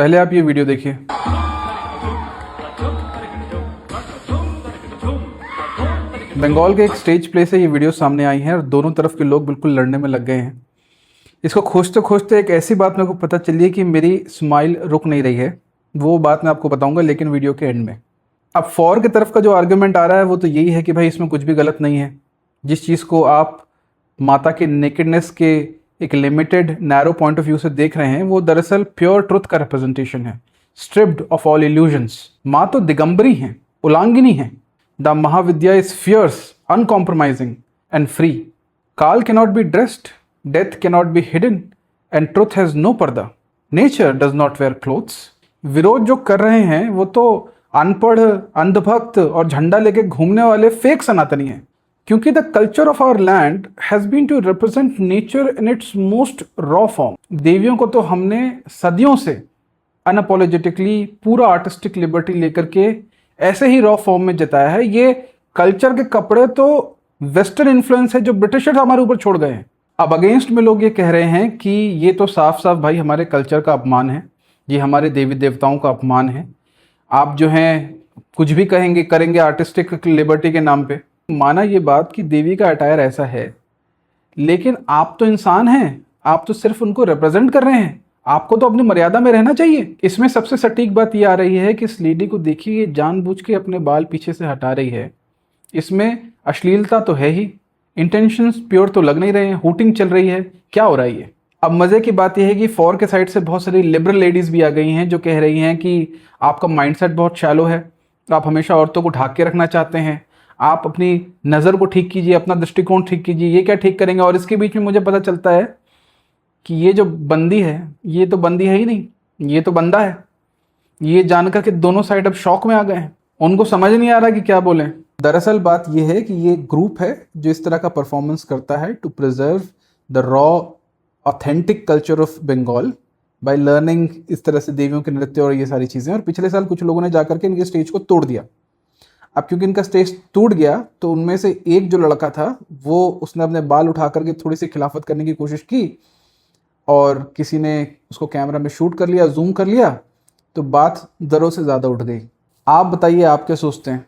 पहले आप ये वीडियो देखिए। बंगाल के एक स्टेज प्ले से ये वीडियो सामने आई है और दोनों तरफ के लोग बिल्कुल लड़ने में लग गए हैं। इसको खोजते खोजते एक ऐसी बात मेरे को पता चली है कि मेरी स्माइल रुक नहीं रही है। वो बात मैं आपको बताऊंगा लेकिन वीडियो के एंड में। अब फॉर की तरफ का जो आर्गुमेंट आ रहा है वो तो यही है कि भाई इसमें कुछ भी गलत नहीं है। जिस चीज़ को आप माता के नेकेडनेस के एक limited narrow point of view से देख रहे हैं वो दरअसल प्योर ट्रुथ का रिप्रेजेंटेशन है, स्ट्रिप्ड ऑफ ऑल इल्यूजन्स। माँ तो दिगंबरी हैं, उलांगिनी हैं। The Mahavidya is fierce, uncompromising and free. Kaal cannot be dressed, death cannot be hidden and truth has no parda. Nature does not wear clothes. विरोध जो कर रहे हैं वो तो अनपढ़, अंधभक्त और झंडा लेके घूमने वाले फेक सनातनी हैं। क्योंकि the culture of our land has been to represent nature in its most raw form. देवियों को तो हमने सदियों से अनअपोलोजेटिकली पूरा आर्टिस्टिक लिबर्टी लेकर के ऐसे ही रॉ फॉर्म में जताया है। ये कल्चर के कपड़े तो वेस्टर्न इन्फ्लुएंस है जो ब्रिटिशर्स हमारे ऊपर छोड़ गए हैं। अब अगेंस्ट में लोग ये कह रहे हैं कि ये तो साफ साफ भाई हमारे कल्चर का अपमान है, ये हमारे देवी देवताओं का अपमान है। आप जो हैं कुछ भी कहेंगे करेंगे आर्टिस्टिक लिबर्टी के नाम पे। माना ये बात कि देवी का अटायर ऐसा है, लेकिन आप तो इंसान हैं, आप तो सिर्फ उनको रिप्रेजेंट कर रहे हैं। आपको तो अपनी मर्यादा में रहना चाहिए। इसमें सबसे सटीक बात ये आ रही है कि इस लेडी को देखिए, ये जानबूझ के अपने बाल पीछे से हटा रही है। इसमें अश्लीलता तो है ही, इंटेंशंस प्योर तो लग नहीं रहे हैं, हूटिंग चल रही है। क्या हो रहा है ये? अब मज़े की बात यह है कि फॉर के साइड से बहुत सारी लिबरल लेडीज़ भी आ गई हैं जो कह रही हैं कि आपका माइंडसेट बहुत शैलो है, आप हमेशा औरतों को ढाक के रखना चाहते हैं, आप अपनी नज़र को ठीक कीजिए, अपना दृष्टिकोण ठीक कीजिए। ये क्या ठीक करेंगे? और इसके बीच में मुझे पता चलता है कि ये जो बंदी है ये तो बंदी है ही नहीं, ये तो बंदा है। ये जानकर के दोनों साइड अब शॉक में आ गए हैं, उनको समझ नहीं आ रहा कि क्या बोलें। दरअसल बात यह है कि ये ग्रुप है जो इस तरह का परफॉर्मेंस करता है to preserve the raw authentic culture of Bengal by learning इस तरह से देवियों के नृत्य और ये सारी चीज़ें। और पिछले साल कुछ लोगों ने जाकर के इनके स्टेज को तोड़ दिया। अब क्योंकि इनका स्टेज टूट गया तो उनमें से एक जो लड़का था वो उसने अपने बाल उठा करके थोड़ी सी खिलाफत करने की कोशिश की और किसी ने उसको कैमरा में शूट कर लिया, जूम कर लिया, तो बात ज़रूर से ज़्यादा उठ गई। आप बताइए, आप क्या सोचते हैं?